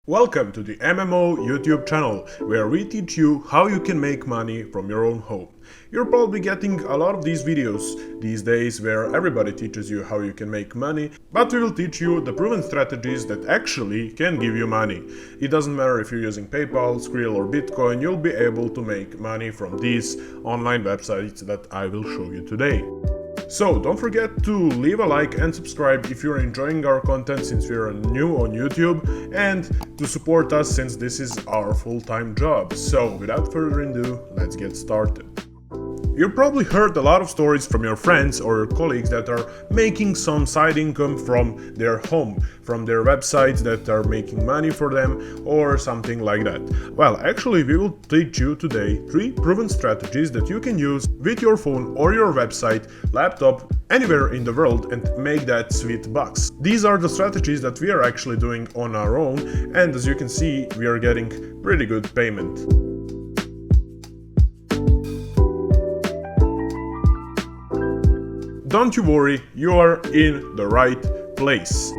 Welcome to the MMO YouTube channel, where we teach you how you can make money from your own home. You're probably getting a lot of these videos these days where everybody teaches you how you can make money, but we will teach you the proven strategies that actually can give you money. It doesn't matter if you're using PayPal, Skrill or Bitcoin, you'll be able to make money from these online websites that I will show you today. So don't forget to leave a like and subscribe if you're enjoying our content, since we're new on YouTube, and to support us since this is our full-time job. So without further ado, let's get started. You've probably heard a lot of stories from your friends or your colleagues that are making some side income from their home, from their websites that are making money for them or something like that. Well, actually we will teach you today 3 proven strategies that you can use with your phone or your website, laptop, anywhere in the world and make that sweet bucks. These are the strategies that we are actually doing on our own, and as you can see, we are getting pretty good payment. Don't you worry, you are in the right place.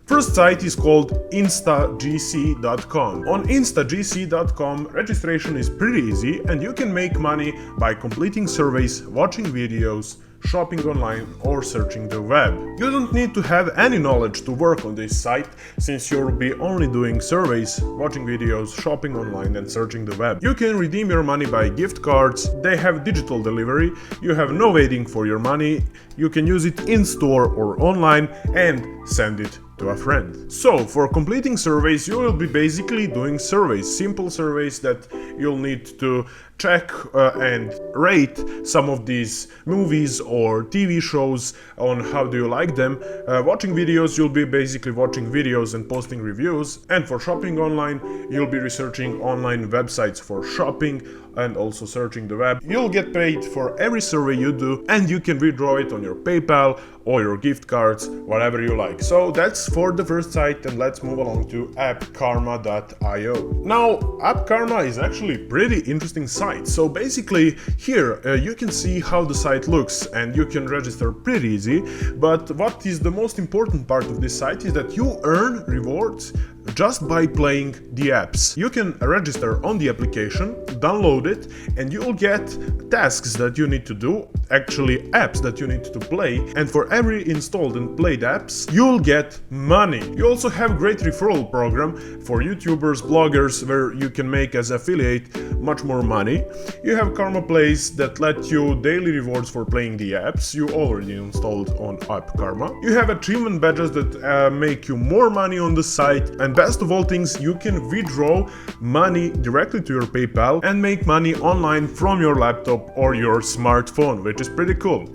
First site is called Instagc.com. On Instagc.com, registration is pretty easy and you can make money by completing surveys, watching videos, shopping online or searching the web. You don't need to have any knowledge to work on this site, since you'll be only doing surveys, watching videos, shopping online and searching the web. You can redeem your money by gift cards, they have digital delivery, you have no waiting for your money, you can use it in store or online and send it to a friend. So for completing surveys, you will be basically doing surveys, simple surveys that you'll need to check and rate some of these movies or TV shows on how do you like them. Watching videos, you'll be basically watching videos and posting reviews, and for shopping online, you'll be researching online websites for shopping and also searching the web. You'll get paid for every survey you do, and you can withdraw it on your PayPal or your gift cards, whatever you like. So that's for the first site, and let's move along to Appkarma.io. Now, Appkarma is actually pretty interesting site. So basically here you can see how the site looks and you can register pretty easy, but what is the most important part of this site is that you earn rewards just by playing the apps. You can register on the application, download it, and you'll get tasks that you need to do, actually apps that you need to play, and for every installed and played apps, you'll get money. You also have great referral program for YouTubers, bloggers, where you can make as affiliate much more money. You have Karma Plays that let you daily rewards for playing the apps you already installed on Appkarma. You have achievement badges that make you more money on the site, and best of all things, you can withdraw money directly to your PayPal and make money online from your laptop or your smartphone, which is pretty cool.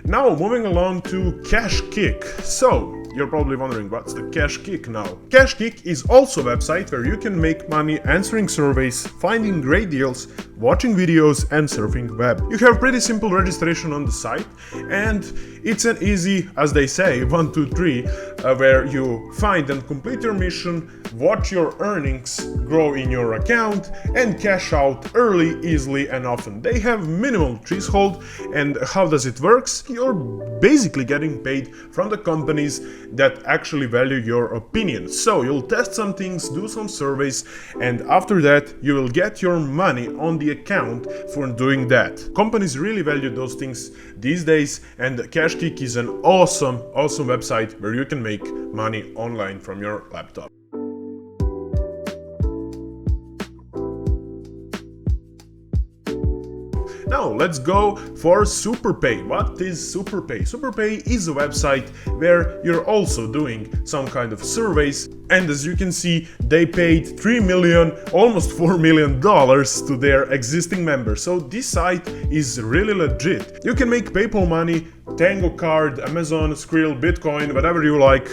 Now moving along to Cashkick. So you're probably wondering, what's the Cashkick now? Cashkick is also a website where you can make money answering surveys, finding great deals, watching videos and surfing web. You have pretty simple registration on the site, and it's an easy, as they say, 1, 2, 3, where you find and complete your mission, watch your earnings grow in your account and cash out early, easily and often. They have minimal threshold, and how does it work? You're basically getting paid from the companies that actually value your opinion. So you'll test some things, do some surveys, and after that you will get your money on the account for doing that. Companies really value those things these days, and Cashkick is an awesome website where you can make money online from your laptop. Now let's go for Superpay. What is Superpay? Superpay is a website where you're also doing some kind of surveys, and as you can see, they paid 3 million, almost $4 million to their existing members. So this site is really legit. You can make PayPal money, Tango card, Amazon, Skrill, Bitcoin, whatever you like,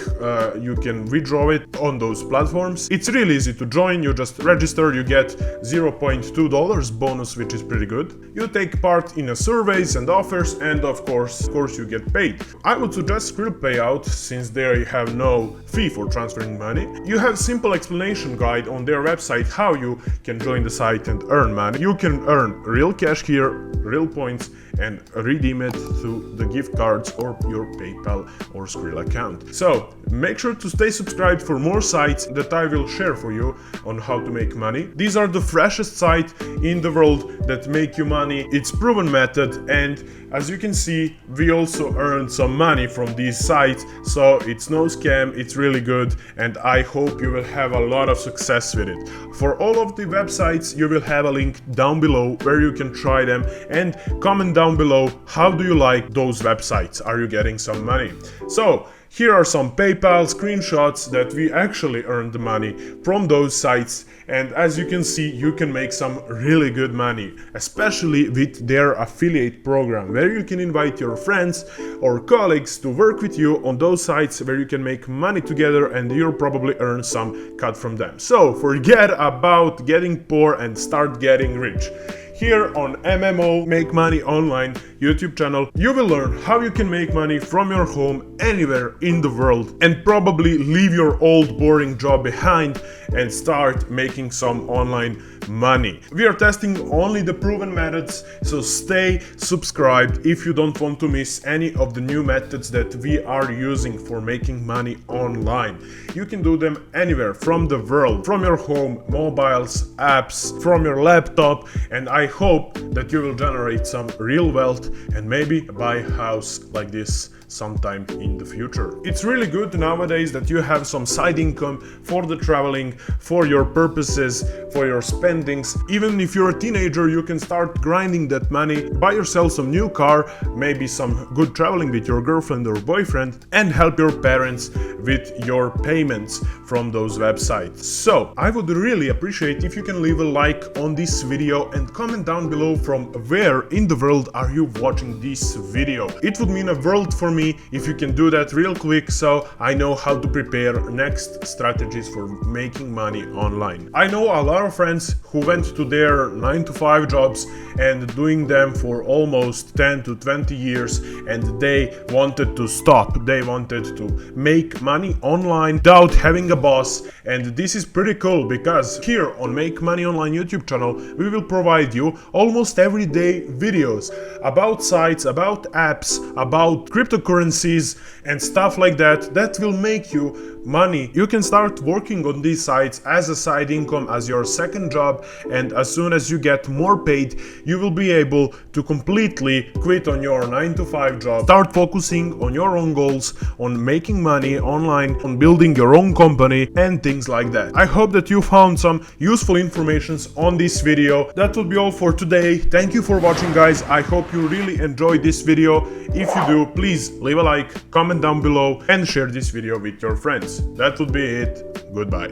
you can withdraw it on those platforms. It's really easy to join. You just register, you get $0.2 bonus, which is pretty good. You take part in surveys and offers, and of course you get paid. I would suggest Skrill payout, since they have no fee for transferring money. You have simple explanation guide on their website how you can join the site and earn money. You can earn real cash here, real points, and redeem it to the gift cards or your PayPal or Skrill account. So Make sure to stay subscribed for more sites that I will share for you on how to make money. These are the freshest sites in the world that make you money. It's proven method, and as you can see, we also earned some money from these sites, so it's no scam, it's really good, and I hope you will have a lot of success with it. For all of the websites, you will have a link down below where you can try them, and comment down below, how do you like those websites? Are you getting some money? So here are some PayPal screenshots that we actually earned the money from those sites, and as you can see, you can make some really good money, especially with their affiliate program, where you can invite your friends or colleagues to work with you on those sites where you can make money together, and you'll probably earn some cut from them. So forget about getting poor and start getting rich. Here on MMO Make Money Online YouTube channel, you will learn how you can make money from your home anywhere in the world, and probably leave your old boring job behind and start making some online money. We are testing only the proven methods, so stay subscribed if you don't want to miss any of the new methods that we are using for making money online. You can do them anywhere from the world, from your home, mobiles, apps, from your laptop, and I hope that you will generate some real wealth and maybe buy a house like this sometime in the future. It's really good nowadays that you have some side income for the traveling, for your purposes, for your spendings. Even if you're a teenager, you can start grinding that money, buy yourself some new car, maybe some good traveling with your girlfriend or boyfriend, and help your parents with your payments from those websites. So I would really appreciate if you can leave a like on this video and comment down below from where in the world are you watching this video. It would mean a world for me if you can do that real quick, so I know how to prepare next strategies for making money online. I know a lot of friends who went to their 9-to-5 jobs and doing them for almost 10 to 20 years, and they wanted to stop. They wanted to make money online without having a boss, and this is pretty cool because here on Make Money Online YouTube channel, we will provide you almost everyday videos about sites, about apps, about cryptocurrencies and stuff like that that will make you money. You can start working on these sites as a side income, as your second job, and as soon as you get more paid, you will be able to completely quit on your 9-to-5 job, start focusing on your own goals, on making money online, on building your own company and things like that. I hope that you found some useful information on this video. That will be all for today. Thank you for watching, guys. I hope you really enjoyed this video. If you do, please leave a like, comment down below and share this video with your friends. That would be it. Goodbye.